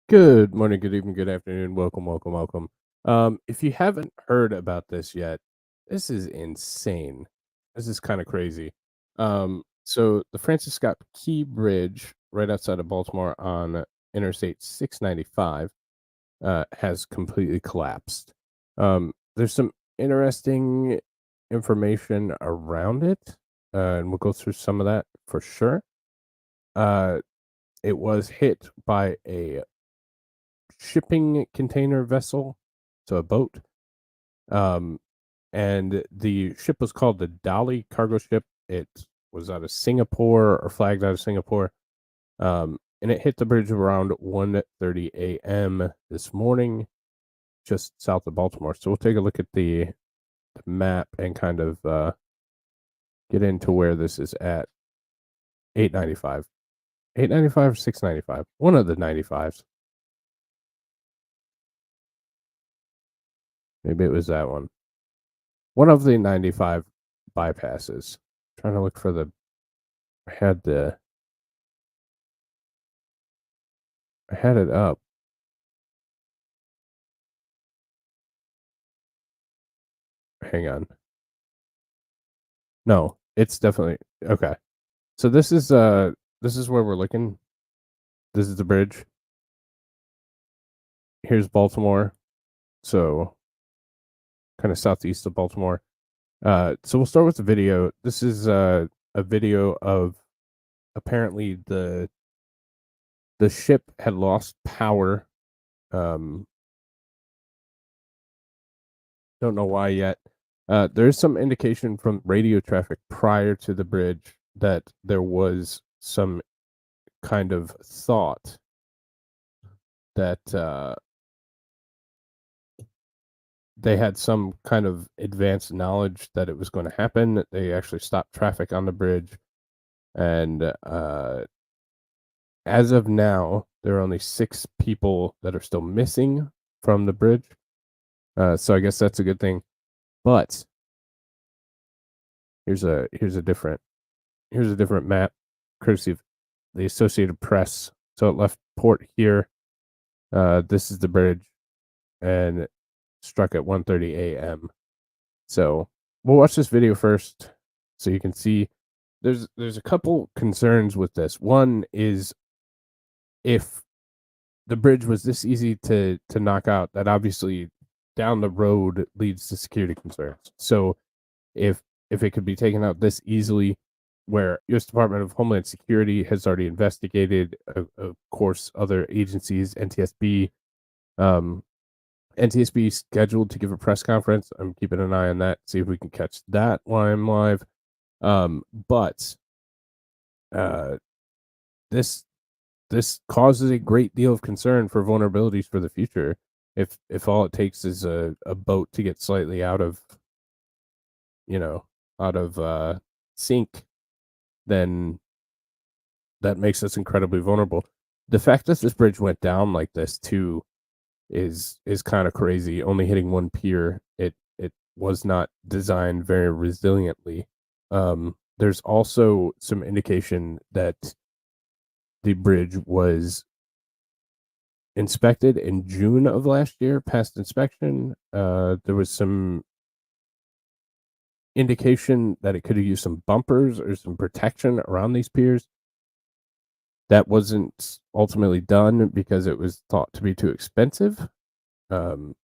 Good morning, good evening, good afternoon. Welcome, welcome, welcome. If you haven't heard about this yet, this is insane. This is kind of crazy. So the Francis Scott Key Bridge right outside of Baltimore on Interstate 695 has completely collapsed. There's some interesting information around it, and we'll go through some of that for sure. Uh, it was hit by a shipping container vessel, so a boat. Um, and the ship was called the Dolly cargo ship. It was out of Singapore or flagged out of Singapore. And it hit the bridge around 1:30 a.m. this morning, just south of Baltimore. So we'll take a look at the map and kind of get into where this is at. 895. 895 or 695. One of the 95s. Maybe it was that one. One of the 95 bypasses. Trying to look for I had the I had it up. Hang on. No, it's definitely okay. So this is where we're looking. This is the bridge. Here's Baltimore. So kind of southeast of Baltimore. So we'll start with the video. This is a video of apparently the ship had lost power. Um don't know why yet. There is some indication from radio traffic prior to the bridge that there was some kind of thought that they had some kind of advanced knowledge that it was going to happen. They actually stopped traffic on the bridge, and as of now, there are only 6 people that are still missing from the bridge. So I guess that's a good thing. But here's a here's a different here's a different map, courtesy of the Associated Press. So it left port here. This is the bridge, and it struck at 1:30 a.m. So we'll watch this video first, so you can see. There's a couple concerns with this. One is if the bridge was this easy to knock out, that obviously down the road leads to security concerns. So if it could be taken out this easily, where U.S. Department of Homeland Security has already investigated, of course, other agencies, NTSB, NTSB scheduled to give a press conference. I'm keeping an eye on that, see if we can catch that while I'm live. But uh, this this causes a great deal of concern for vulnerabilities for the future. If all it takes is a boat to get slightly out of, you know, out of sync, then that makes us incredibly vulnerable. The fact that this bridge went down like this too is kind of crazy. Only hitting one pier, it was not designed very resiliently. There's also some indication that the bridge was inspected in June of last year, past inspection. There was some indication that it could have used some bumpers or some protection around these piers. That wasn't ultimately done because it was thought to be too expensive. Um,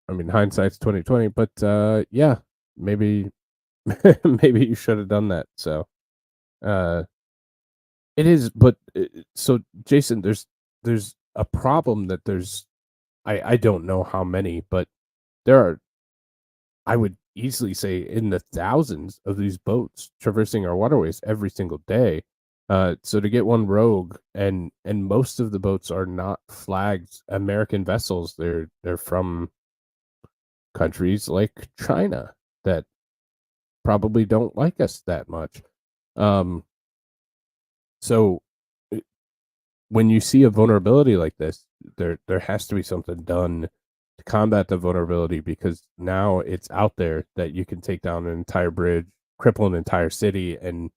I mean, hindsight's 2020, but yeah, maybe maybe you should have done that. So uh, it is, but so Jason, there's a problem that I don't know how many, but there are, I would easily say, in the thousands of these boats traversing our waterways every single day. So to get one rogue, and most of the boats are not flagged American vessels. They're from countries like China that probably don't like us that much. Um, so when you see a vulnerability like this, there has to be something done to combat the vulnerability, because now it's out there that you can take down an entire bridge, cripple an entire city, and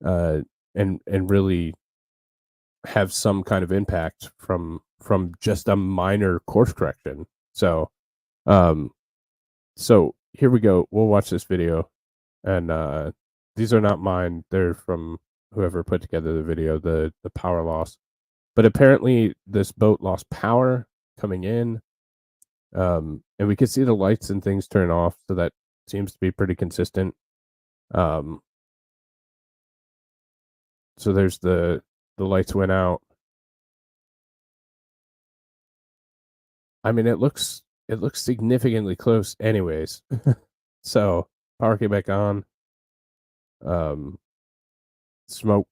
uh and really have some kind of impact from just a minor course correction. So, um, so here we go. We'll watch this video, and these are not mine. They're from whoever put together the video. The power loss, but apparently this boat lost power coming in, and we could see the lights and things turn off. So that seems to be pretty consistent. Um, so there's the lights went out. I mean, it looks significantly close anyways. So, power came back on, um, smoke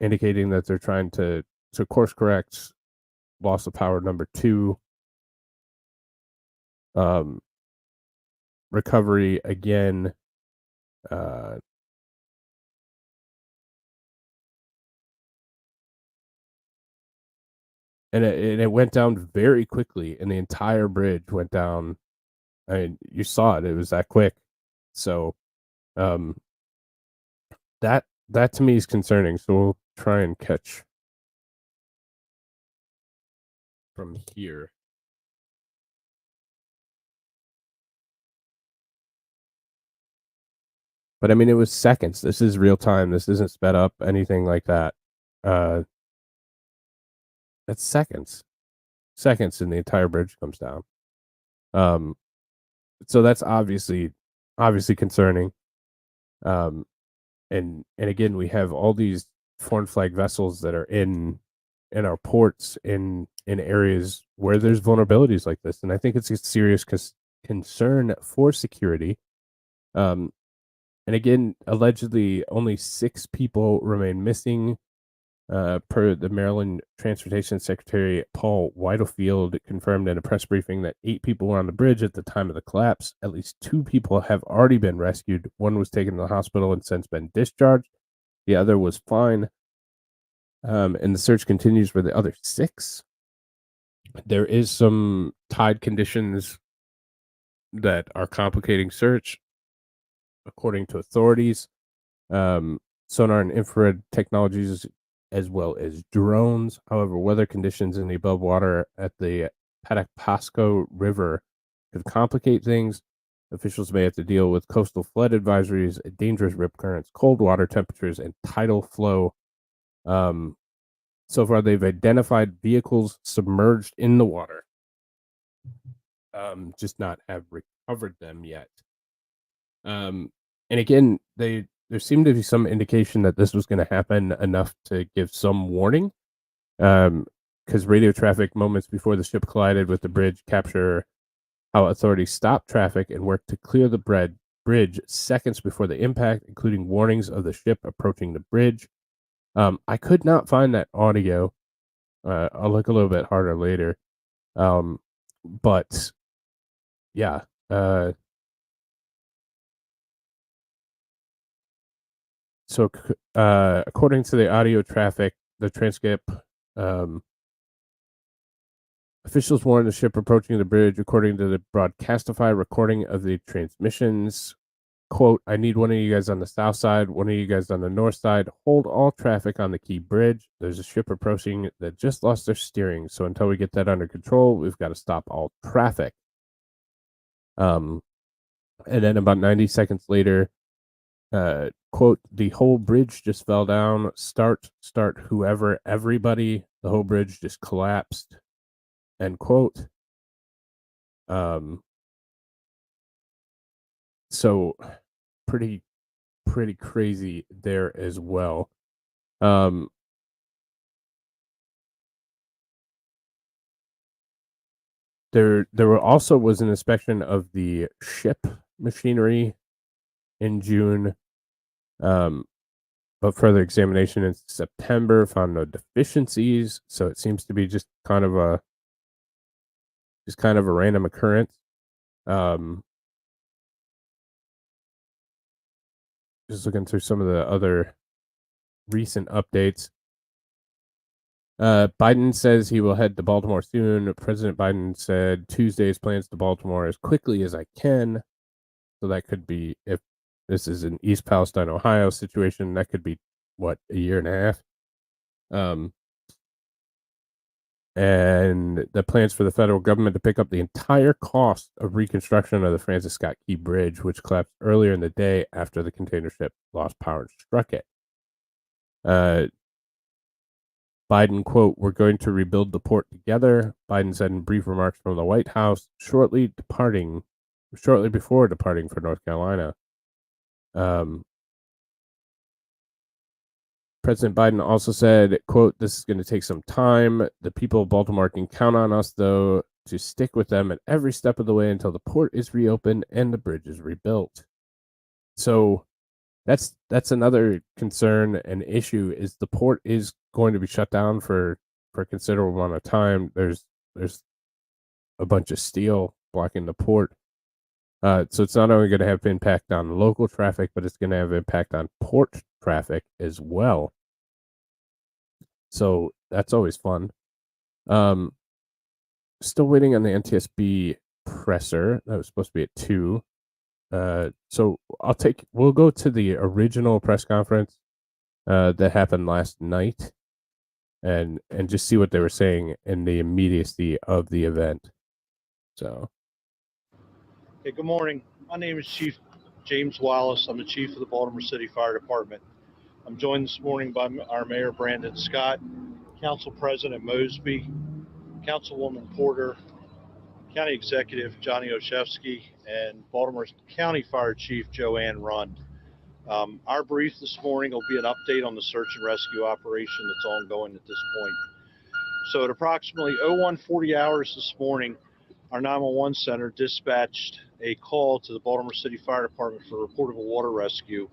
indicating that they're trying to course correct, loss of power number 2, um, recovery again, uh, and it went down very quickly, and the entire bridge went down. I mean, you saw it, it was that quick. So, um, that to me is concerning, so we'll try and catch from here. But I mean, it was seconds. This is real time. This isn't sped up, anything like that. Uh, that's seconds. Seconds and the entire bridge comes down. Um, so that's obviously concerning. Um, and again, we have all these foreign flag vessels that are in our ports in areas where there's vulnerabilities like this, and I think it's a serious concern for security. Um, and again, allegedly, only 6 people remain missing. Per the Maryland Transportation Secretary Paul Wiedefeld confirmed in a press briefing that 8 people were on the bridge at the time of the collapse. At least 2 people have already been rescued. One was taken to the hospital and since been discharged. The other was fine. And the search continues for the other 6. There is some tide conditions that are complicating search, according to authorities. Sonar and infrared technologies as well as drones. However, weather conditions in the above water at the Patapsco River could complicate things. Officials may have to deal with coastal flood advisories, dangerous rip currents, cold water temperatures, and tidal flow. So far, they've identified vehicles submerged in the water, just not have recovered them yet. And again, there seemed to be some indication that this was going to happen enough to give some warning. Because radio traffic moments before the ship collided with the bridge capture how authorities stopped traffic and worked to clear the bridge seconds before the impact, including warnings of the ship approaching the bridge. I could not find that audio. I'll look a little bit harder later. But yeah, so according to the audio traffic, the transcript, um, officials warned the ship approaching the bridge. According to the broadcastify recording of the transmissions, quote, I need one of you guys on the south side, one of you guys on the north side. Hold all traffic on the key bridge. There's a ship approaching that just lost their steering. So until we get that under control, we've got to stop all traffic. And then about 90 seconds later, quote, the whole bridge just fell down. Start, whoever, everybody. The whole bridge just collapsed. End quote. So pretty crazy there as well. There also was an inspection of the ship machinery in June. But further examination in September found no deficiencies. So it seems to be just kind of a random occurrence. Just looking through some of the other recent updates. Biden says he will head to Baltimore soon. President Biden said Tuesday's plans to Baltimore as quickly as I can. So that could be, if this is an East Palestine, Ohio situation, that could be what, a year and a half. and the plans for the federal government to pick up the entire cost of reconstruction of the Francis Scott Key Bridge, which collapsed earlier in the day after the container ship lost power and struck it. Biden, quote, "We're going to rebuild the port together," Biden said in brief remarks from the White House shortly before departing for North Carolina. President Biden also said, quote, "This is going to take some time. The people of Baltimore can count on us, though, to stick with them at every step of the way until the port is reopened and the bridge is rebuilt." So that's another concern and issue is the port is going to be shut down for a considerable amount of time. There's a bunch of steel blocking the port. So it's not only going to have impact on local traffic, but it's going to have impact on port traffic as well. So that's always fun. Still waiting on the NTSB presser. That was supposed to be at 2. So we'll go to the original press conference that happened last night and just see what they were saying in the immediacy of the event. So, hey, good morning. My name is Chief James Wallace. I'm the chief of the Baltimore City Fire Department. I'm joined this morning by our Mayor Brandon Scott, Council President Mosby, Councilwoman Porter, County Executive Johnny Oshevsky, and Baltimore County Fire Chief Joanne Rund. Our brief this morning will be an update on the search and rescue operation that's ongoing at this point. So at approximately 0140 hours this morning, our 911 center dispatched a call to the Baltimore City Fire Department for a report of a water rescue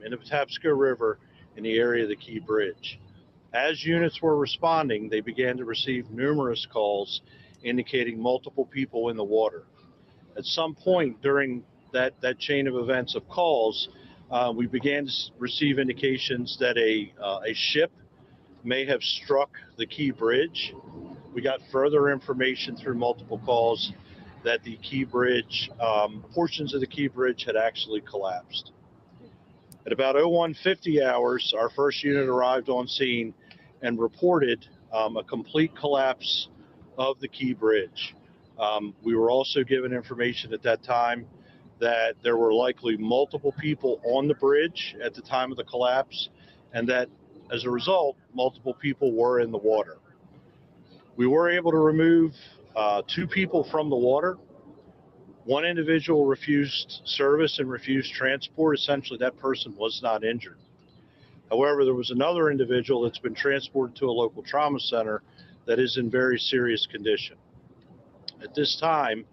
in the Patapsco River in the area of the Key Bridge. As units were responding, they began to receive numerous calls indicating multiple people in the water. At some point during that chain of events of calls, we began to receive indications that a ship may have struck the Key Bridge. We got further information through multiple calls that the Key Bridge, portions of the Key Bridge had actually collapsed. At about 0150 hours, our first unit arrived on scene and reported a complete collapse of the Key Bridge. We were also given information at that time that there were likely multiple people on the bridge at the time of the collapse, and that as a result, multiple people were in the water. We were able to remove 2 people from the water. One individual refused service and refused transport. Essentially, that person was not injured. However, there was another individual that's been transported to a local trauma center that is in very serious condition. At this time,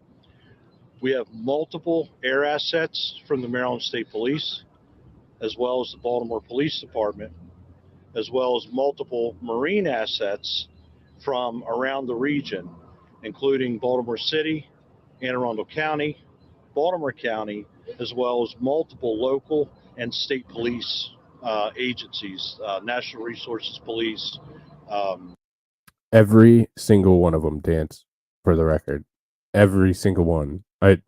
we have multiple air assets from the Maryland State Police, as well as the Baltimore Police Department, as well as multiple marine assets from around the region, including Baltimore City, Anne Arundel County, Baltimore County, as well as multiple local and state police agencies, National Resources Police. every single one of them, Dance, for the record. Every single one. I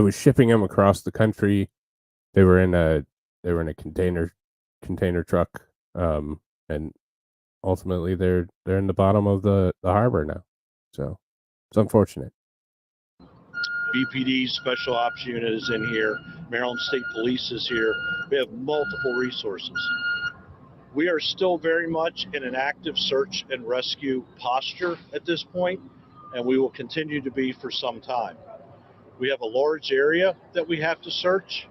was shipping them across the country. They were in a container truck, and ultimately they're in the bottom of the harbor now. So it's unfortunate. BPD Special Ops Unit is in here. Maryland State Police is here. We have multiple resources. We are still very much in an active search and rescue posture at this point, and we will continue to be for some time. We have a large area that we have to search.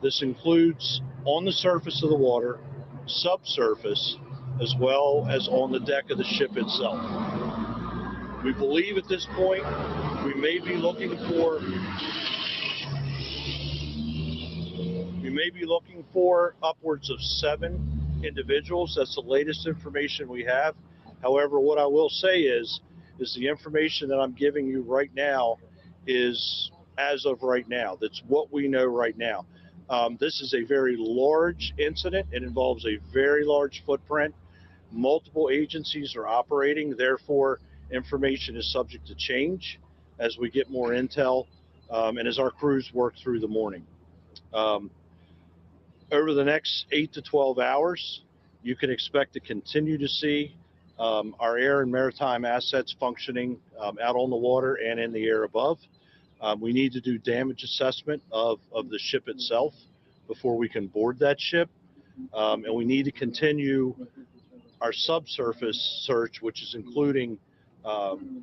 This includes on the surface of the water, subsurface, as well as on the deck of the ship itself. We believe at this point we may be looking for upwards of 7 individuals. That's the latest information we have. However, what I will say is the information that I'm giving you right now is as of right now. That's what we know right now. This is a very large incident. It involves a very large footprint. Multiple agencies are operating. Therefore, information is subject to change as we get more intel and as our crews work through the morning. Over the next 8 to 12 hours, you can expect to continue to see our air and maritime assets functioning out on the water and in the air above. We need to do damage assessment of the ship itself before we can board that ship. And we need to continue our subsurface search, which is including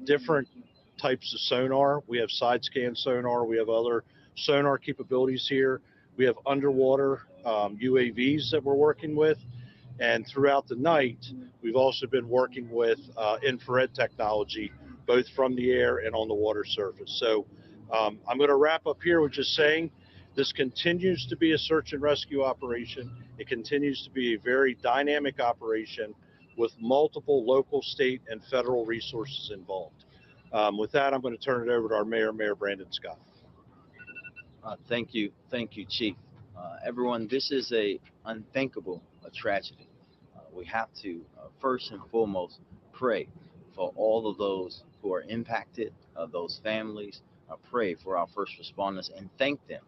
different types of sonar. We have side scan sonar. We have other sonar capabilities here. We have underwater UAVs that we're working with. And throughout the night, we've also been working with infrared technology, both from the air and on the water surface. So I'm going to wrap up here with just saying this continues to be a search and rescue operation. It continues to be a very dynamic operation with multiple local, state, and federal resources involved. With that, I'm going to turn it over to our mayor, Mayor Brandon Scott. Thank you, Chief. Everyone, this is a unthinkable tragedy. We have to first and foremost pray for all of those who are impacted, those families. Pray for our first responders and thank them,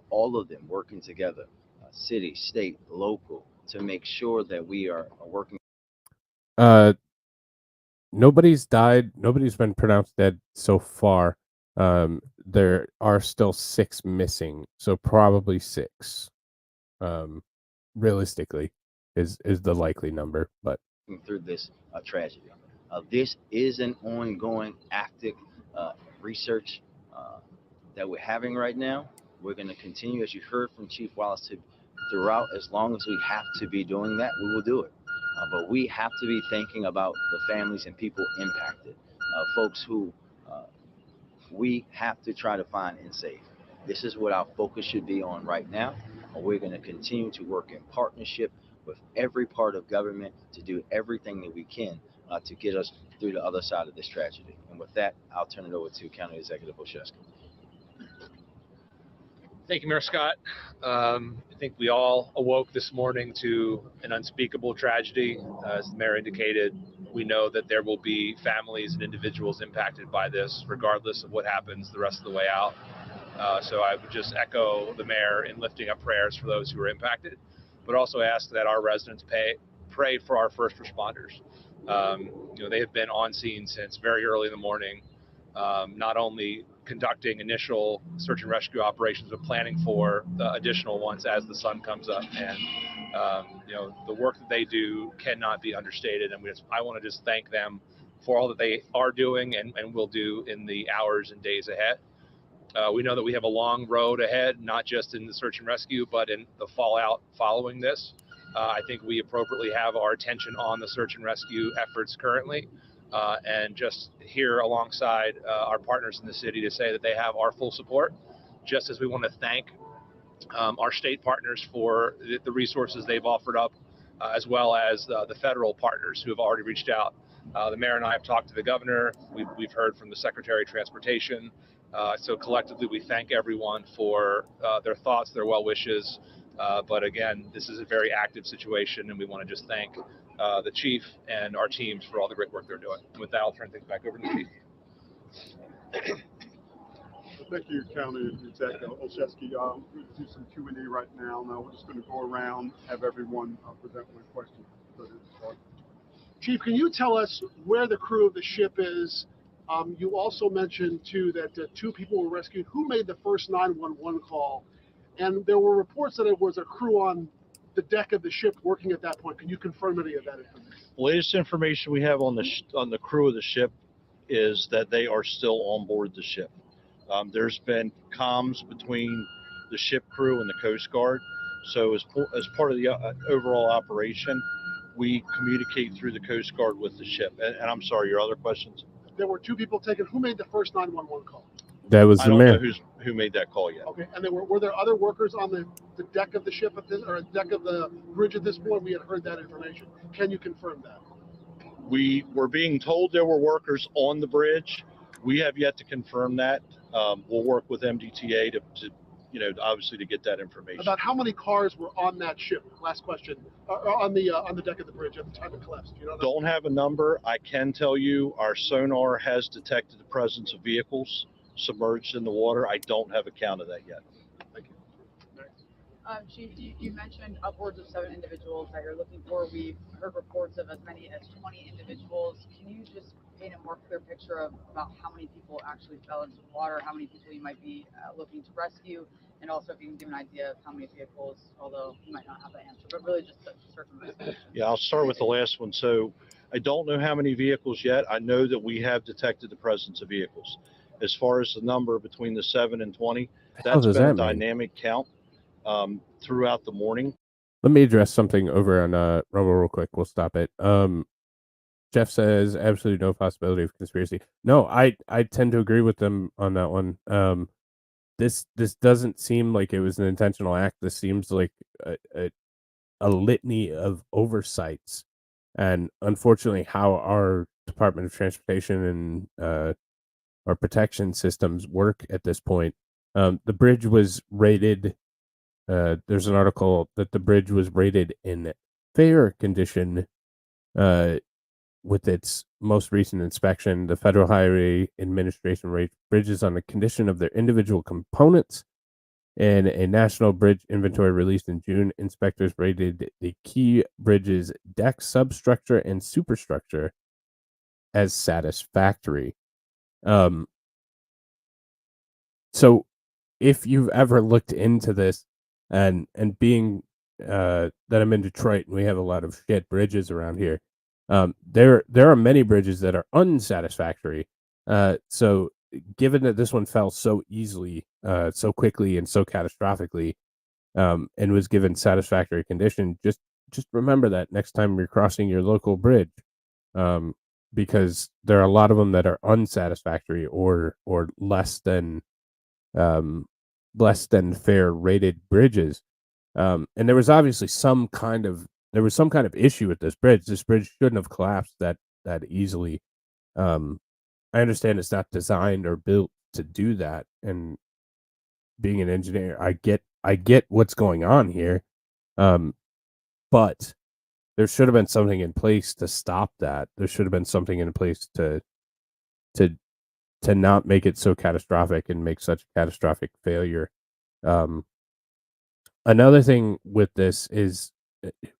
all of them working together, city, state, local, to make sure that we are working. Nobody's died. Nobody's been pronounced dead so far. There are still 6 missing, so probably 6. Realistically, is the likely number, but through this tragedy. This is an ongoing active research that we're having right now. We're going to continue, as you heard from Chief Wallace, throughout. As long as we have to be doing that, we will do it. But we have to be thinking about the families and people impacted, folks who we have to try to find and save. This is what our focus should be on right now. We're going to continue to work in partnership with every part of government to do everything that we can to get us through the other side of this tragedy. And with that, I'll turn it over to County Executive Olszewski. Thank you, Mayor Scott. I think we all awoke this morning to an unspeakable tragedy. As the mayor indicated, we know that there will be families and individuals impacted by this, regardless of what happens the rest of the way out. So I would just echo the mayor in lifting up prayers for those who are impacted, but also ask that our residents pray for our first responders. They have been on scene since very early in the morning, not only conducting initial search and rescue operations, but planning for the additional ones as the sun comes up. And the work that they do cannot be understated. And I want to just thank them for all that they are doing and will do in the hours and days ahead. We know that we have a long road ahead, not just in the search and rescue, but in the fallout following this. I think we appropriately have our attention on the search and rescue efforts currently, and just here alongside our partners in the city to say that they have our full support, just as we want to thank our state partners for the resources they've offered up, as well as the federal partners who have already reached out. The mayor and I have talked to the governor. We've heard from the Secretary of Transportation. So collectively, we thank everyone for their thoughts, their well wishes. But again, this is a very active situation, and we want to just thank the chief and our teams for all the great work they're doing. And with that, I'll turn things back over to the chief. Thank you, County Executive Olszewski. We're going to do some Q&A right now. Now we're just going to go around, have everyone present one question. Chief, can you tell us where the crew of the ship is? You also mentioned, too, that 2 people were rescued. Who made the first 911 call? And there were reports that it was a crew on the deck of the ship working at that point. Can you confirm any of that information? The latest information we have on the crew of the ship is that they are still on board the ship. There's been comms between the ship crew and the Coast Guard. So as part of the overall operation, we communicate through the Coast Guard with the ship. And I'm sorry, your other questions? There were 2 people taken. Who made the first 911 call? that was I the don't mayor. know who made that call yet. Okay, and were there other workers on the deck of the ship or deck of the bridge at this point? We had heard that information. Can you confirm that? We were being told there were workers on the bridge. We have yet to confirm that. We'll work with MDTA to obviously to get that information. About how many cars were on that ship? Last question. On the deck of the bridge at the time it collapsed. You know that? Don't have a number. I can tell you our sonar has detected the presence of vehicles submerged in the water. I don't have a count of that yet. Thank you. Chief, you mentioned upwards of 7 individuals that you're looking for. We've heard reports of as many as 20 individuals. Can you just paint a more clear picture of about how many people actually fell into the water, how many people you might be looking to rescue, and also if you can give an idea of how many vehicles, although you might not have the answer, but really just the search and rescue. Yeah, I'll start with the last one. So I don't know how many vehicles yet. I know that we have detected the presence of vehicles. As far as the number between the 7 and 20, The hell that's does been a that mean? dynamic count throughout the morning. Let me address something over on Rumble real quick. We'll stop it. Jeff says absolutely no possibility of conspiracy. No, I tend to agree with them on that one. This doesn't seem like it was an intentional act. This seems like a litany of oversights, and unfortunately, how our Department of Transportation and our protection systems work at this point. The bridge was rated. There's an article that the bridge was rated in fair condition with its most recent inspection. The Federal Highway Administration rates bridges on the condition of their individual components. In a national bridge inventory released in June, inspectors rated the key bridge's deck, substructure, and superstructure as satisfactory. So if you've ever looked into this, and being that I'm in Detroit and we have a lot of shit bridges around here, there are many bridges that are unsatisfactory. So given that this one fell so easily, so quickly, and so catastrophically, and was given satisfactory condition, just remember that next time you're crossing your local bridge, because there are a lot of them that are unsatisfactory or um, less than fair rated bridges. And there was obviously some kind of issue with this bridge. This bridge shouldn't have collapsed that easily. I understand it's not designed or built to do that. And being an engineer, I get what's going on here. But there should have been something in place to stop that. There should have been something in place to not make it so catastrophic and make such a catastrophic failure. Um, Another thing with this is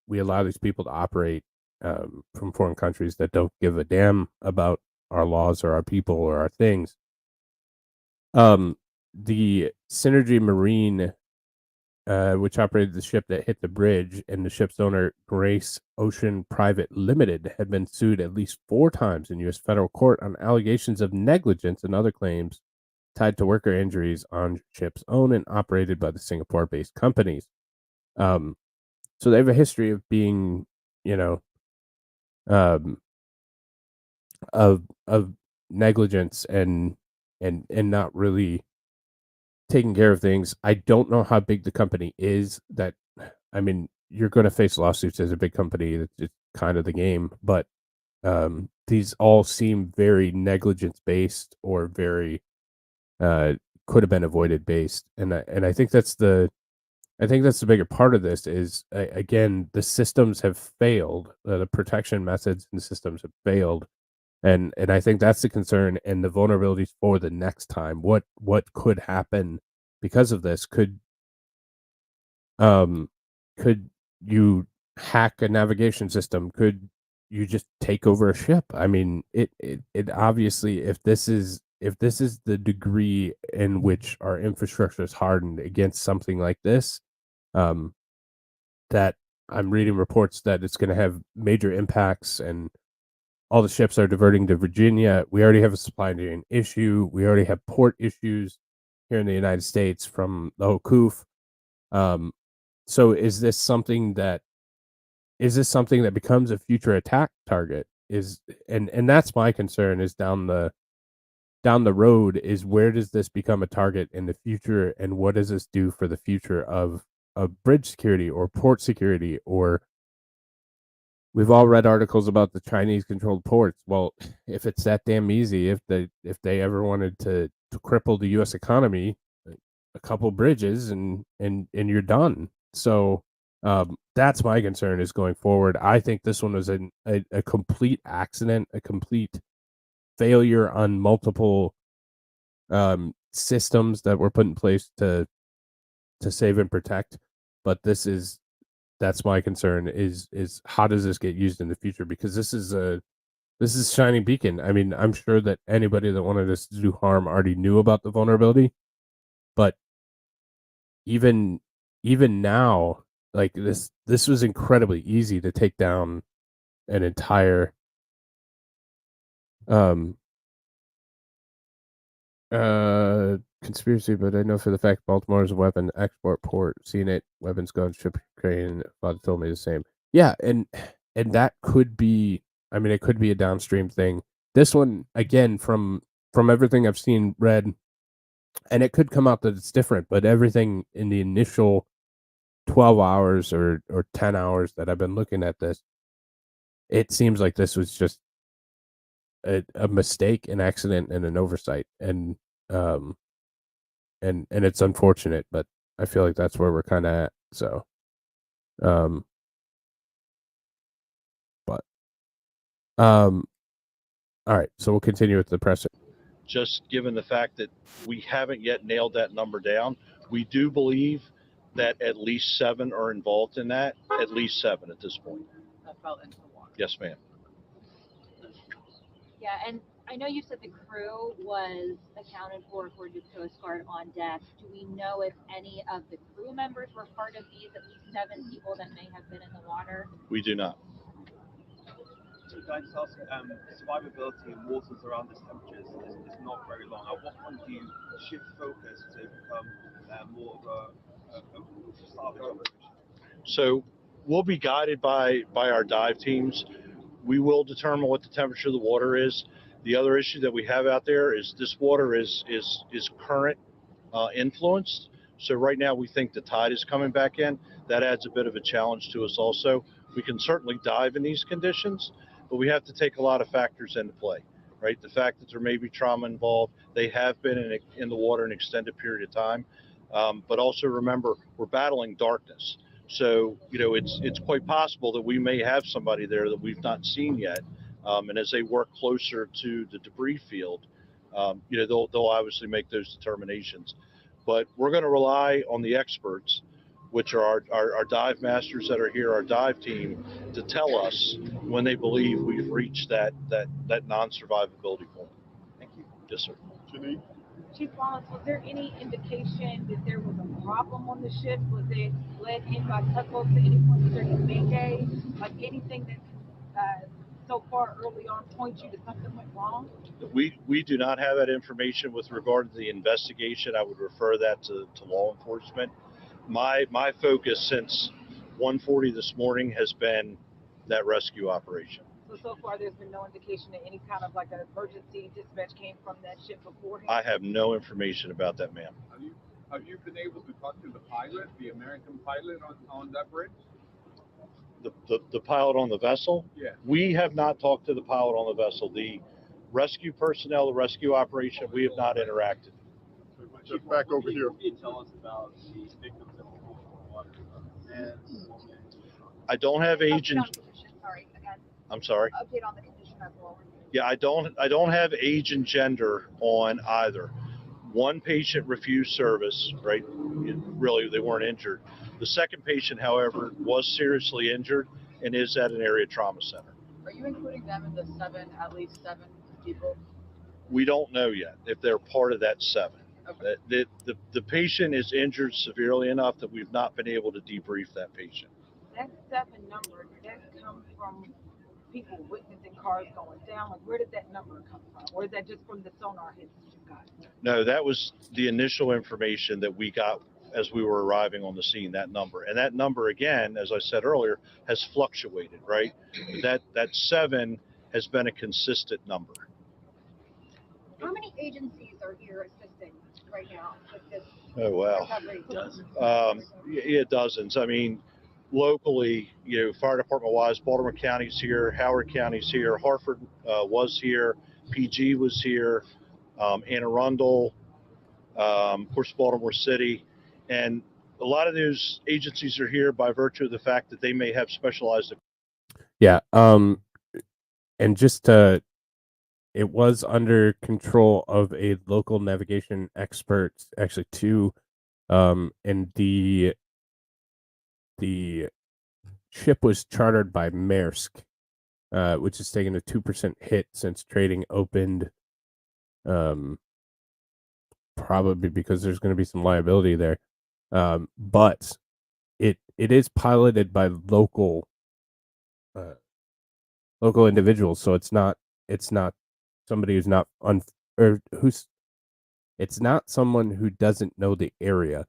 we allow these people to operate from foreign countries that don't give a damn about our laws or our people or our things. The Synergy Marine, which operated the ship that hit the bridge, and the ship's owner, Grace Ocean Private Limited, had been sued at least 4 times in U.S. federal court on allegations of negligence and other claims tied to worker injuries on ships owned and operated by the Singapore-based companies. So they have a history of being, you know, um, of negligence and not really taking care of things. I don't know how big the company is. I mean, you're going to face lawsuits as a big company. It's kind of the game, but these all seem very negligence based or very could have been avoided based, and I think that's the bigger part of this is, again, the systems have failed. The protection methods and systems have failed, and I think that's the concern and the vulnerabilities for the next time. What could happen because of this? Um could you hack a navigation system? Could you just take over a ship? I mean, it obviously, if this is the degree in which our infrastructure is hardened against something like this, um, that I'm reading reports that it's going to have major impacts, and all the ships are diverting to Virginia. We already have a supply chain issue. We already have port issues here in the United States from the whole COOF. So is this something that becomes a future attack target? And that's my concern, is down the road, is where does this become a target in the future, and what does this do for the future of bridge security or port security? Or we've all read articles about the Chinese controlled ports. Well, if it's that damn easy, if they ever wanted to cripple the US economy, a couple bridges and you're done. So that's my concern, is going forward. I think this one was a complete accident, a complete failure on multiple systems that were put in place to save and protect. but that's my concern is how does this get used in the future? Because this is shining beacon. I mean, I'm sure that anybody that wanted us to do harm already knew about the vulnerability, but even now, like this was incredibly easy to take down an entire conspiracy, but I know for the fact Baltimore is a weapon export port. Seen it, weapons, guns, ship, Ukraine. Father told me the same. Yeah, and that could be. I mean, it could be a downstream thing. This one, again, from everything I've seen, read, and it could come out that it's different. But everything in the initial 12 hours or 10 hours that I've been looking at this, it seems like this was just a mistake, an accident, and an oversight, and um and it's unfortunate, but I feel like that's where we're kind of at. So, um, but all right. So we'll continue with the press. Just given the fact that we haven't yet nailed that number down, we do believe that at least 7 are involved in that. At least 7 at this point. That fell into the water. Yes, ma'am. Yeah, and I know you said the crew was accounted for according to the Coast Guard on deck. Do we know if any of the crew members were part of these at least 7 people that may have been in the water? We do not. So can I just ask, survivability in waters around this temperature is not very long. At what point do you shift focus to become more of a salvage operation? So we'll be guided by our dive teams. We will determine what the temperature of the water is. The other issue that we have out there is this water is current influenced. So right now we think the tide is coming back in. That adds a bit of a challenge to us also. We can certainly dive in these conditions, but we have to take a lot of factors into play, right? The fact that there may be trauma involved, they have been in the water an extended period of time, but also remember we're battling darkness. So, it's quite possible that we may have somebody there that we've not seen yet. And as they work closer to the debris field, they'll obviously make those determinations. But we're going to rely on the experts, which are our dive masters that are here, our dive team, to tell us when they believe we've reached that non-survivability point. Thank you. Yes, sir. Janine? Chief Wallace, was there any indication that there was a problem on the ship? Was it led in by tugboats at any point during the Mayday? Like anything that so far early on points you to something went wrong? We do not have that information with regard to the investigation. I would refer that to law enforcement. My focus since 1:40 this morning has been that rescue operation. So far there's been no indication that any kind of like an emergency dispatch came from that ship beforehand? I have no information about that, ma'am. Have you been able to talk to the pilot, the American pilot on that bridge? The pilot on the vessel? Yeah. We have not talked to the pilot on the vessel. The rescue personnel, the rescue operation, we have not interacted. Just back over here. Can you tell us about the victims that were pulled from the water? I don't have age and Sorry, again, I'm sorry. update on the condition as well. Yeah, I don't have age and gender on either. One patient refused service, right? Really, they weren't injured. The second patient, however, was seriously injured and is at an area trauma center. Are you including them in the 7, at least 7 people? We don't know yet if they're part of that 7. Okay. The patient is injured severely enough that we've not been able to debrief that patient. That 7 number, did that come from people witnessing cars going down? Like where did that number come from? Or is that just from the sonar hits that you got? No, that was the initial information that we got as we were arriving on the scene, that number. And that number, again, as I said earlier, has fluctuated, right? That 7 has been a consistent number. How many agencies are here assisting right now with this Oh, wow. recovery? Yeah, dozens. I mean, locally, fire department wise, Baltimore County's here, Howard County's here, Hartford was here, PG was here, Anne Arundel, of course, Baltimore City. And a lot of those agencies are here by virtue of the fact that they may have specialized. Yeah. And just it was under control of a local navigation expert, actually 2, and the the ship was chartered by Maersk, which has taken a 2% hit since trading opened. Probably because there's going to be some liability there. But it is piloted by local individuals, so it's not somebody who's not or who's it's not someone who doesn't know the area.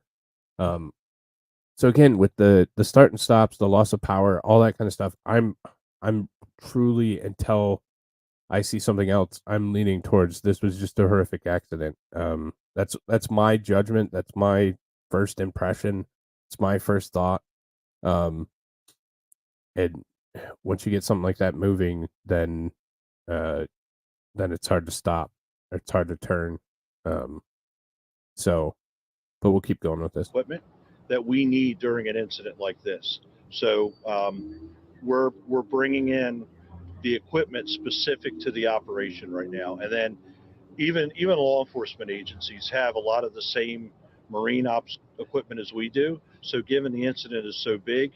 So again, with the start and stops, the loss of power, all that kind of stuff, I'm truly, until I see something else, I'm leaning towards this was just a horrific accident. That's my judgment. That's my first impression. It's my first thought. And once you get something like that moving, then it's hard to stop. Or it's hard to turn. So, but we'll keep going with this. Equipment that we need during an incident like this. So we're bringing in the equipment specific to the operation right now, and then even law enforcement agencies have a lot of the same marine ops equipment as we do. So given the incident is so big,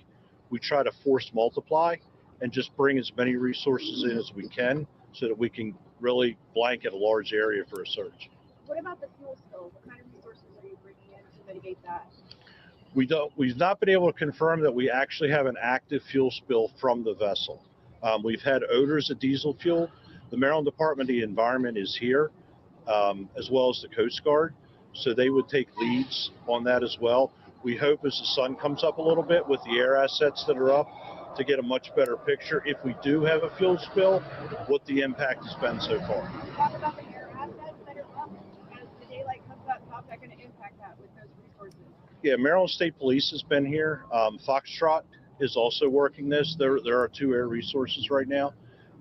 we try to force multiply and just bring as many resources in as we can so that we can really blanket a large area for a search. What about the fuel spill? What kind of resources are you bringing in to mitigate that? We've not been able to confirm that we actually have an active fuel spill from the vessel. We've had odors of diesel fuel. The Maryland Department of the Environment is here, as well as the Coast Guard, so they would take leads on that as well. We hope as the sun comes up a little bit with the air assets that are up to get a much better picture, if we do have a fuel spill, what the impact has been so far. Talk about the air assets that are up as the daylight comes up. How's that going to impact that with those resources? Yeah, Maryland State Police has been here. Foxtrot is also working this. There are 2 air resources right now.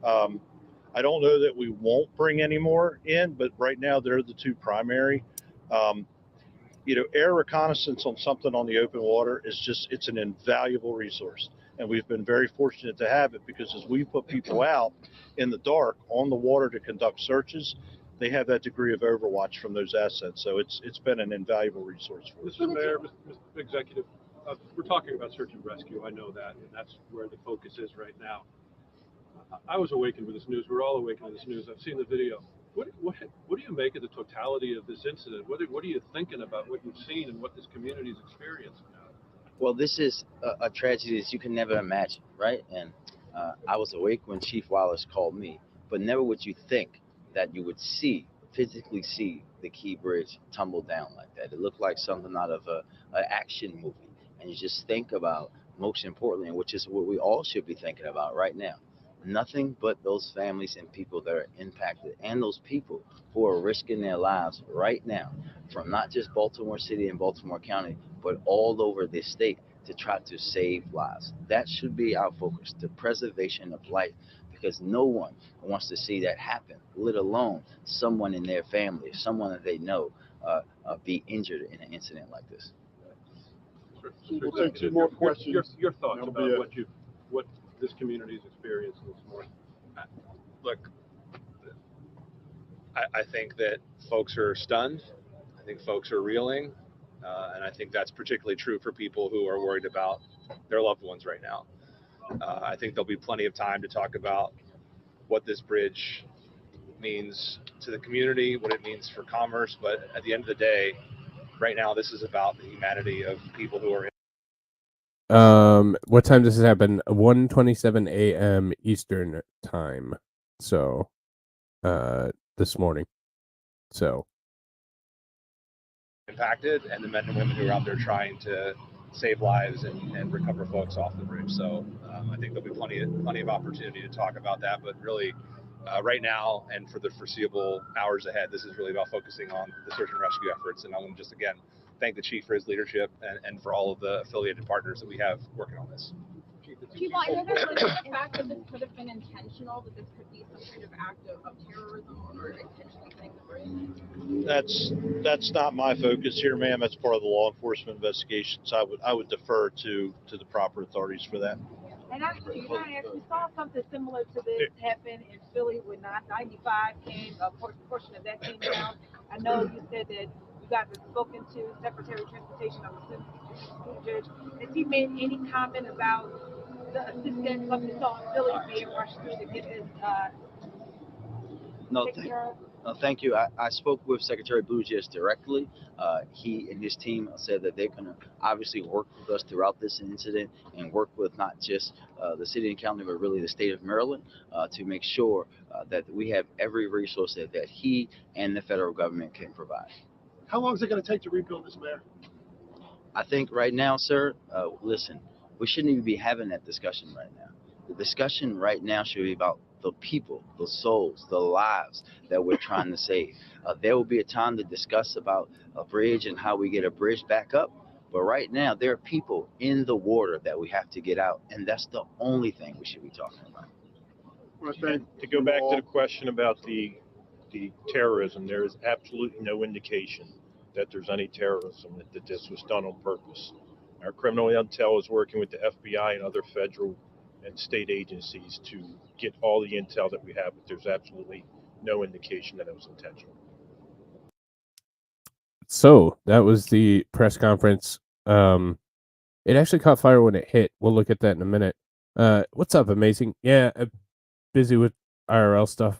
I don't know that we won't bring any more in, but right now they're the 2 primary. Air reconnaissance on something on the open water it's an invaluable resource. And we've been very fortunate to have it, because as we put people out in the dark on the water to conduct searches, they have that degree of overwatch from those assets. So it's been an invaluable resource for us. Mr. Mayor, Mr. Executive, we're talking about search and rescue. I know that, and that's where the focus is right now. I was awakened with this news. We're all awakened with this news. I've seen the video. What do you make of the totality of this incident? What are you thinking about what you've seen and what this community is experiencing now? Well, this is a tragedy that you can never imagine, right? And I was awake when Chief Wallace called me, but never would you think that you would physically see the Key Bridge tumble down like that. It looked like something out of an action movie. And you just think about, most importantly, and which is what we all should be thinking about right now, nothing but those families and people that are impacted, and those people who are risking their lives right now, from not just Baltimore City and Baltimore County, but all over this state, to try to save lives. That should be our focus, the preservation of life, because no one wants to see that happen, let alone someone in their family, someone that they know, be injured in an incident like this. We'll take 2 more questions. Your thoughts about what this community is experiencing this morning. Look, I think that folks are stunned. I think folks are reeling. And I think that's particularly true for people who are worried about their loved ones right now. I think there'll be plenty of time to talk about what this bridge means to the community, what it means for commerce. But at the end of the day, right now, this is about the humanity of people who are in. What time does this happen? 1:27 a.m. Eastern time. So, this morning. So. Impacted, and the men and women who are out there trying to save lives and recover folks off the bridge. So I think there'll be plenty of opportunity to talk about that. But really, right now and for the foreseeable hours ahead, this is really about focusing on the search and rescue efforts. And I want to just again thank the chief for his leadership and for all of the affiliated partners that we have working on this. Chief, I know there's the fact that this could have been intentional, that this could be some kind of act of terrorism or intentionally setting the bridge. That's not my focus here, ma'am. That's part of the law enforcement investigations. I would defer to the proper authorities for that. And actually, we saw something similar to this happen in Philly when 95 came, a portion of that came down. I know you said that you guys have spoken to Secretary of Transportation, I'm assuming, Judge. Has he made any comment about the assistance of the facilities being rushed through to get this No, taken care of? thank you. I spoke with Secretary Buttigieg directly. He and his team said that they're going to obviously work with us throughout this incident and work with not just the city and county, but really the state of Maryland to make sure that we have every resource that he and the federal government can provide. How long is it going to take to rebuild this, Mayor? I think right now, sir, listen, we shouldn't even be having that discussion right now. The discussion right now should be about the people, the souls, the lives that we're trying to save. There will be a time to discuss about a bridge and how we get a bridge back up. But right now, there are people in the water that we have to get out, and that's the only thing we should be talking about. To go back to the question about the terrorism, there is absolutely no indication that there's any terrorism, that this was done on purpose. Our criminal intel is working with the FBI and other federal and state agencies to get all the intel that we have, but there's absolutely no indication that it was intentional. So that was the press conference. It actually caught fire when it hit. We'll look at that in a minute. What's up, amazing? Yeah, busy with IRL stuff.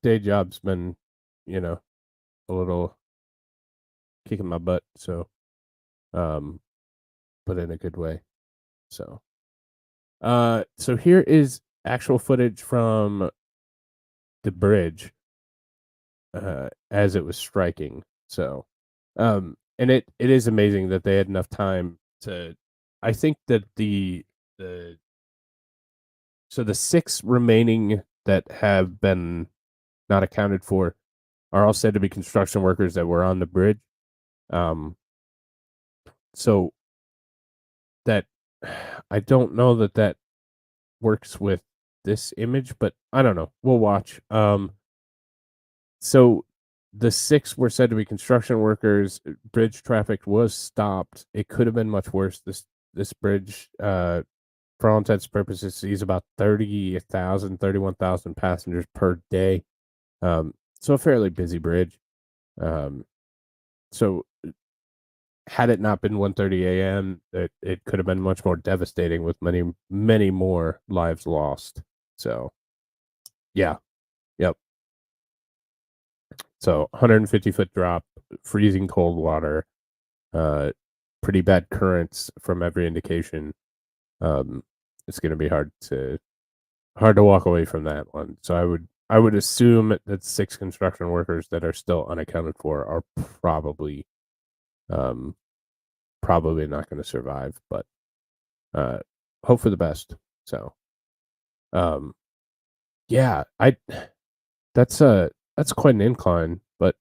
Day job's been, a little kicking my butt. So, but in a good way. So, so here is actual footage from the bridge, as it was striking. So, and it is amazing that they had enough time to. I think that the 6 remaining that have been not accounted for are all said to be construction workers that were on the bridge. So that I don't know that works with this image, but I don't know. We'll watch. So the 6 were said to be construction workers. Bridge traffic was stopped. It could have been much worse. This bridge, for all intents and purposes, sees about 31,000 passengers per day. So a fairly busy bridge. So had it not been 1:30 a.m., it could have been much more devastating with many more lives lost. So, yeah, yep. So 150-foot drop, freezing cold water, pretty bad currents from every indication. It's going to be hard to walk away from that one. So I would assume that 6 construction workers that are still unaccounted for are probably not going to survive, but hope for the best. So, yeah, that's quite an incline, but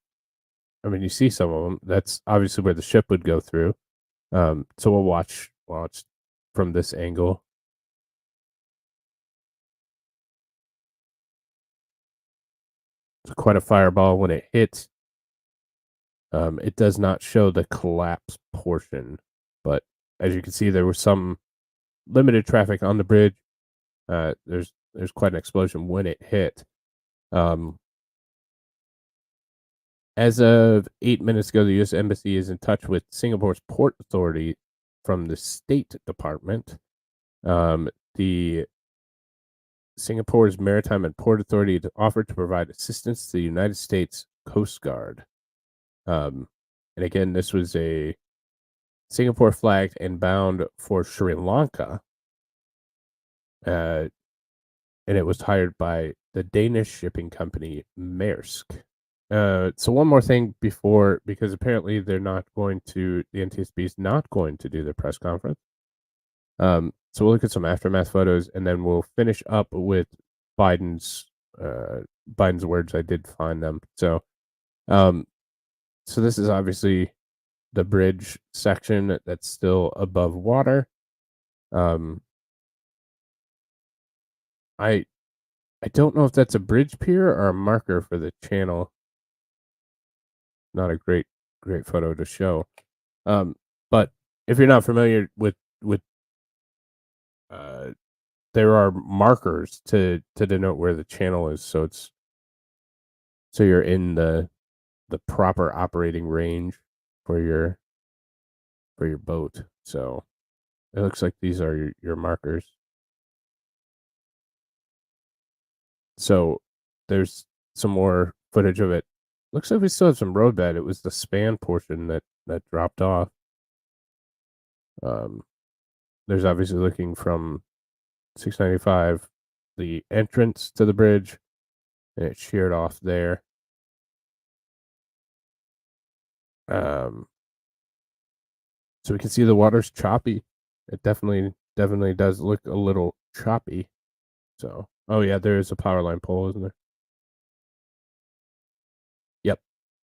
I mean, you see some of them. That's obviously where the ship would go through. So we'll watch from this angle. It's quite a fireball when it hits. It does not show the collapse portion, but as you can see, there was some limited traffic on the bridge. There's quite an explosion when it hit. As of 8 minutes ago, the U.S. Embassy is in touch with Singapore's Port Authority from the State Department. The Singapore's Maritime and Port Authority offered to provide assistance to the United States Coast Guard. And again, this was a Singapore flagged and bound for Sri Lanka. And it was hired by the Danish shipping company Maersk. So one more thing because apparently the NTSB is not going to do their press conference. So we'll look at some aftermath photos, and then we'll finish up with Biden's words. I did find them. So this is obviously the bridge section that's still above water. I don't know if that's a bridge pier or a marker for the channel. Not a great photo to show. But if you're not familiar with there are markers to denote where the channel is. So you're in the the proper operating range for your boat. So it looks like these are your markers. So there's some more footage of it. Looks like we still have some roadbed. It was the span portion that dropped off. Um, there's obviously looking from 695, the entrance to the bridge, and it sheared off there. So we can see the water's choppy. It definitely does look a little choppy. So, oh yeah, there is a power line pole, isn't there? Yep.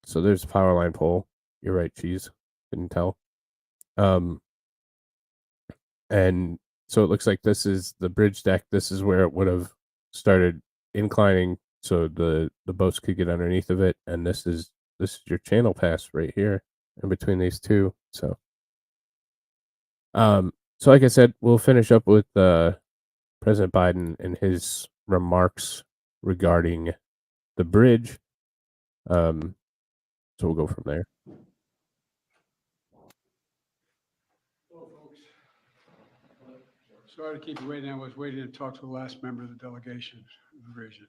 So there's a power line pole. You're right, cheese. Couldn't tell. And so it looks like this is the bridge deck. This is where it would have started inclining, so the boats could get underneath of it. And this is your channel pass right here in between these two. So, so like I said, we'll finish up with President Biden and his remarks regarding the bridge. So we'll go from there. Hello, folks. Sorry to keep you waiting. I was waiting to talk to the last member of the delegation of the region.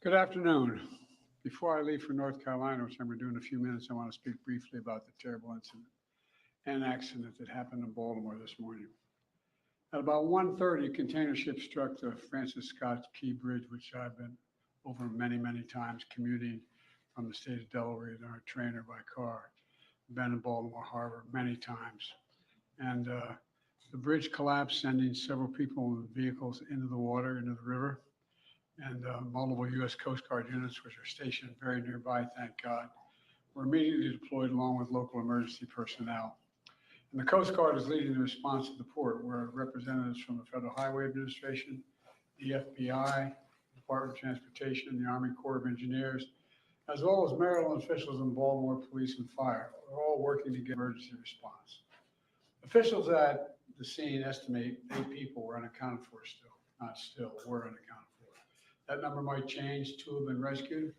Good afternoon. Before I leave for North Carolina, which I'm going to do in a few minutes, I want to speak briefly about the terrible incident and accident that happened in Baltimore this morning. At about 1:30, a container ship struck the Francis Scott Key Bridge, which I've been over many, many times commuting from the state of Delaware in our trainer by car. Been in Baltimore Harbor many times. And the bridge collapsed, sending several people and vehicles into the water, into the river. And multiple U.S. Coast Guard units, which are stationed very nearby, thank God, were immediately deployed along with local emergency personnel. And the Coast Guard is leading the response to the port, where representatives from the Federal Highway Administration, the FBI, Department of Transportation, the Army Corps of Engineers, as well as Maryland officials and Baltimore Police and Fire, are all working to get emergency response. Officials at the scene estimate 8 people were unaccounted for were unaccounted for. That number might change. 2 have been rescued,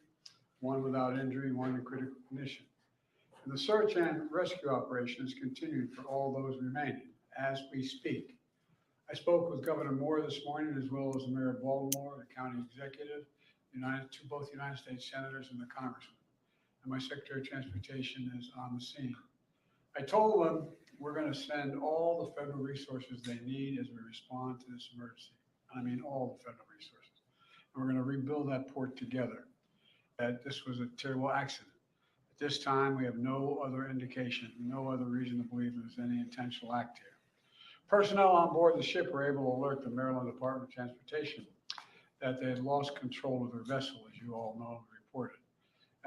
1 without injury, 1 in critical condition. And the search and rescue operation is continuing for all those remaining as we speak. I spoke with Governor Moore this morning, as well as the Mayor of Baltimore, the county executive, both United States senators and the congressman. And my Secretary of Transportation is on the scene. I told them we're going to send all the federal resources they need as we respond to this emergency. I mean, all the federal resources. And we're going to rebuild that port together. That this was a terrible accident. At this time, we have no other indication, no other reason to believe there's any intentional act here. Personnel on board the ship were able to alert the Maryland Department of Transportation that they had lost control of their vessel, as you all know and reported.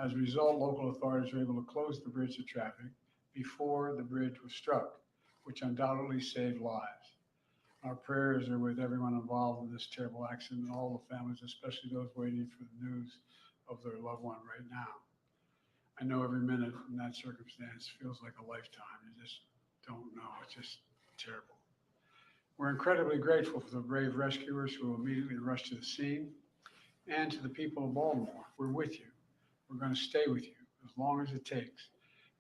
As a result, local authorities were able to close the bridge to traffic before the bridge was struck, which undoubtedly saved lives. Our prayers are with everyone involved in this terrible accident and all the families, especially those waiting for the news of their loved one right now. I know every minute in that circumstance feels like a lifetime. You just don't know. It's just terrible. We're incredibly grateful for the brave rescuers who immediately rushed to the scene, and to the people of Baltimore. We're with you. We're going to stay with you as long as it takes.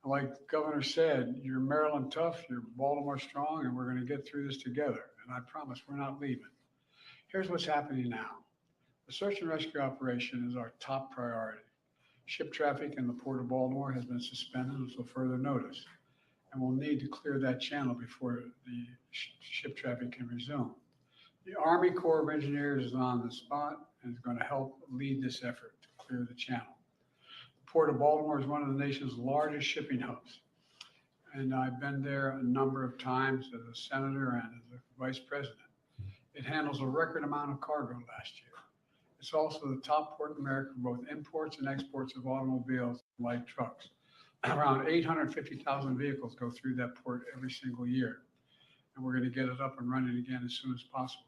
And like the governor said, you're Maryland tough, you're Baltimore strong, and we're going to get through this together. And I promise we're not leaving. Here's what's happening now. The search and rescue operation is our top priority. Ship traffic in the Port of Baltimore has been suspended until further notice, and we'll need to clear that channel before the ship traffic can resume. The Army Corps of Engineers is on the spot and is going to help lead this effort to clear the channel. The Port of Baltimore is one of the nation's largest shipping hubs, and I've been there a number of times as a senator and as a vice president. It handles a record amount of cargo last year. It's also the top port in America for both imports and exports of automobiles and light trucks. Around 850,000 vehicles go through that port every single year, and we're going to get it up and running again as soon as possible.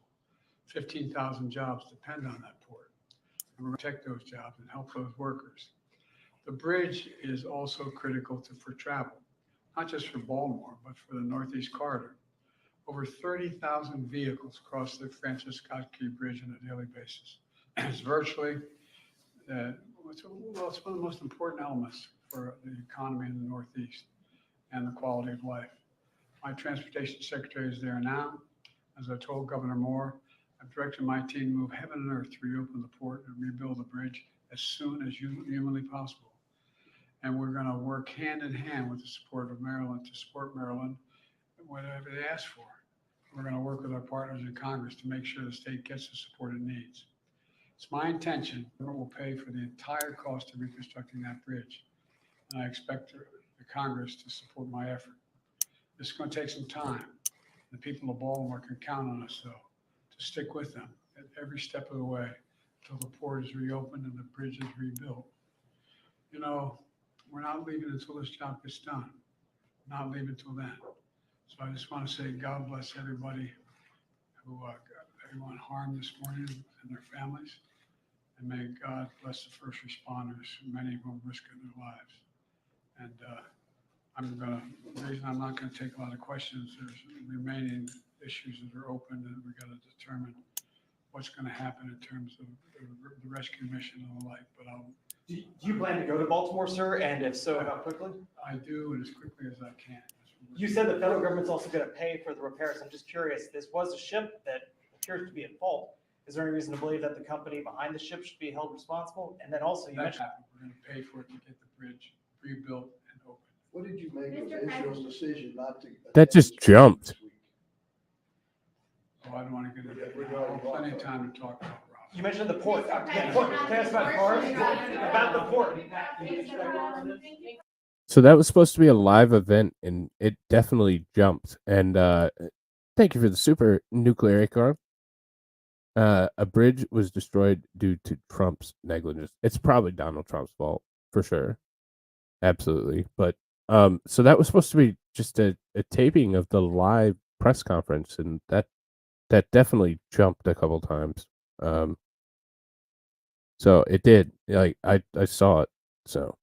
15,000 jobs depend on that port, and we're going to protect those jobs and help those workers. The bridge is also critical for travel, not just for Baltimore, but for the Northeast Corridor. Over 30,000 vehicles cross the Francis Scott Key Bridge on a daily basis. It's virtually it's one of the most important elements for the economy in the Northeast and the quality of life. My transportation secretary is there now. As I told Governor Moore, I've directed my team to move heaven and earth to reopen the port and rebuild the bridge as soon as humanly possible. And we're going to work hand in hand with the support of Maryland to support Maryland whatever they ask for. We're going to work with our partners in Congress to make sure the state gets the support it needs. It's my intention that we'll pay for the entire cost of reconstructing that bridge. And I expect the Congress to support my effort. This is going to take some time. The people of Baltimore can count on us, though, to stick with them at every step of the way until the port is reopened and the bridge is rebuilt. You know, we're not leaving until this job gets done. Not leaving until then. So I just want to say God bless everybody who got everyone harmed this morning and their families. And may God bless the first responders, many of whom risking their lives. And the reason I'm not going to take a lot of questions, there's remaining issues that are open and we got to determine what's going to happen in terms of the rescue mission and the like. But do you plan to go to Baltimore, sir? And if so, how quickly? I do, and as quickly as I can. You said the federal government's also going to pay for the repairs. I'm just curious, this was a ship that appears to be at fault. Is there any reason to believe that the company behind the ship should be held responsible? And then also you mentioned we're going to pay for it to get the bridge rebuilt and open. What did you make of Israel's decision not to? That just jumped. Oh, I don't want to get into that. I'll have plenty of time to talk about Rob. you mentioned the port. Can I ask about cars? About the port. So that was supposed to be a live event, and it definitely jumped. And thank you for the super nuclear acorn. A bridge was destroyed due to Trump's negligence. It's probably Donald Trump's fault for sure, absolutely. But so that was supposed to be just a taping of the live press conference, and that definitely jumped a couple times. So it did. Like I saw it. So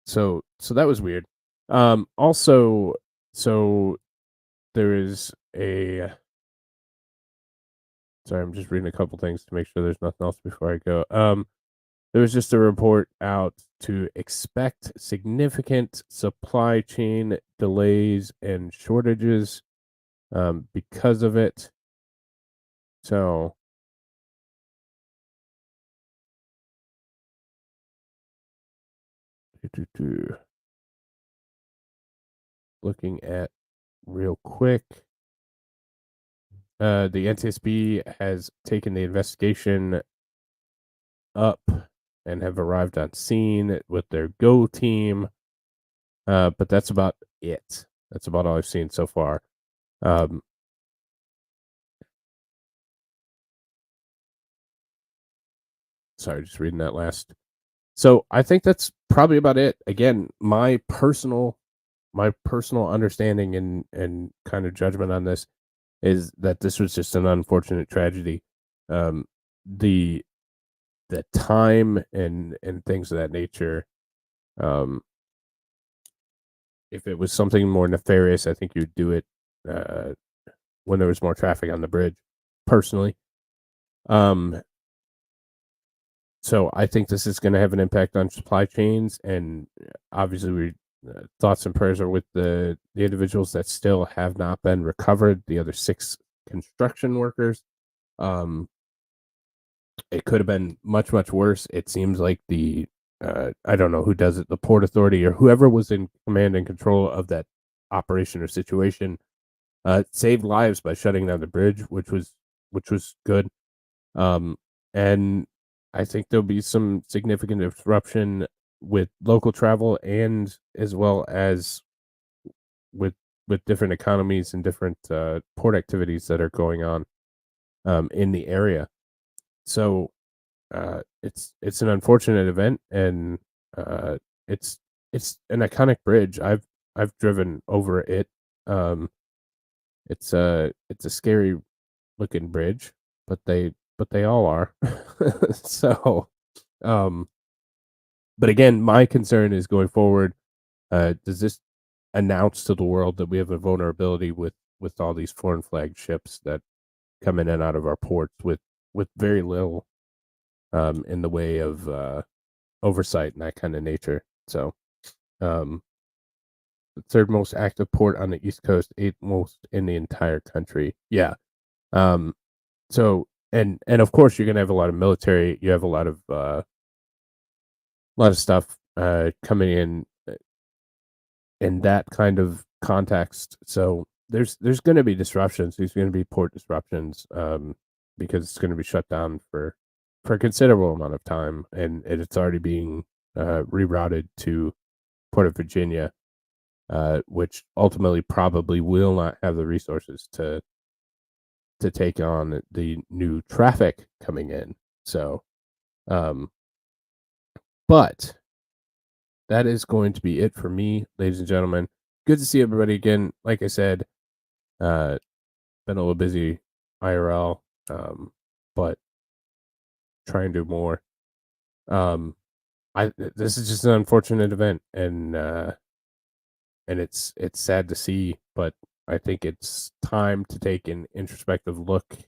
so that was weird. Also, so there is a. Sorry, I'm just reading a couple things to make sure there's nothing else before I go. There was just a report out to expect significant supply chain delays and shortages because of it. So looking at real quick. The NTSB has taken the investigation up and have arrived on scene with their GO team. But that's about it. That's about all I've seen so far. Sorry, just reading that last. So I think that's probably about it. Again, my personal understanding and kind of judgment on this is that this was just an unfortunate tragedy. The time and things of that nature. If it was something more nefarious, I think you'd do it when there was more traffic on the bridge. Personally, so I think this is going to have an impact on supply chains, and obviously, we thoughts and prayers are with the individuals that still have not been recovered. The other 6 construction workers. It could have been much worse. It seems like the I don't know who does it, the Port Authority or whoever was in command and control of that operation or situation, saved lives by shutting down the bridge, which was good. And I think there'll be some significant disruption with local travel and as well as with different economies and different port activities that are going on in the area. So it's an unfortunate event, and it's an iconic bridge. I've driven over it. It's a scary looking bridge, but they all are. So but again, my concern is going forward, does this announce to the world that we have a vulnerability with all these foreign flag ships that come in and out of our ports with very little in the way of oversight and that kind of nature. So, the third most active port on the East Coast, eighth most in the entire country. Yeah. So and of course you're gonna have a lot of military. You have a lot of stuff coming in that kind of context. So there's going to be disruptions. There's going to be port disruptions because it's going to be shut down for a considerable amount of time, and it's already being rerouted to Port of Virginia, which ultimately probably will not have the resources to take on the new traffic coming in. So, but that is going to be it for me, ladies and gentlemen. Good to see everybody again. Like I said, been a little busy IRL, but trying to do more. This is just an unfortunate event, and it's sad to see, but I think it's time to take an introspective look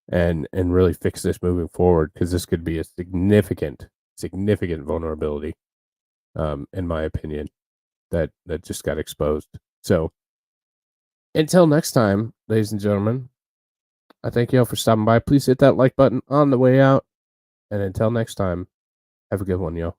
and really fix this moving forward, because this could be a significant vulnerability, in my opinion, that just got exposed. So until next time, ladies and gentlemen, I thank you all for stopping by. Please hit that like button on the way out, and until next time, have a good one, y'all.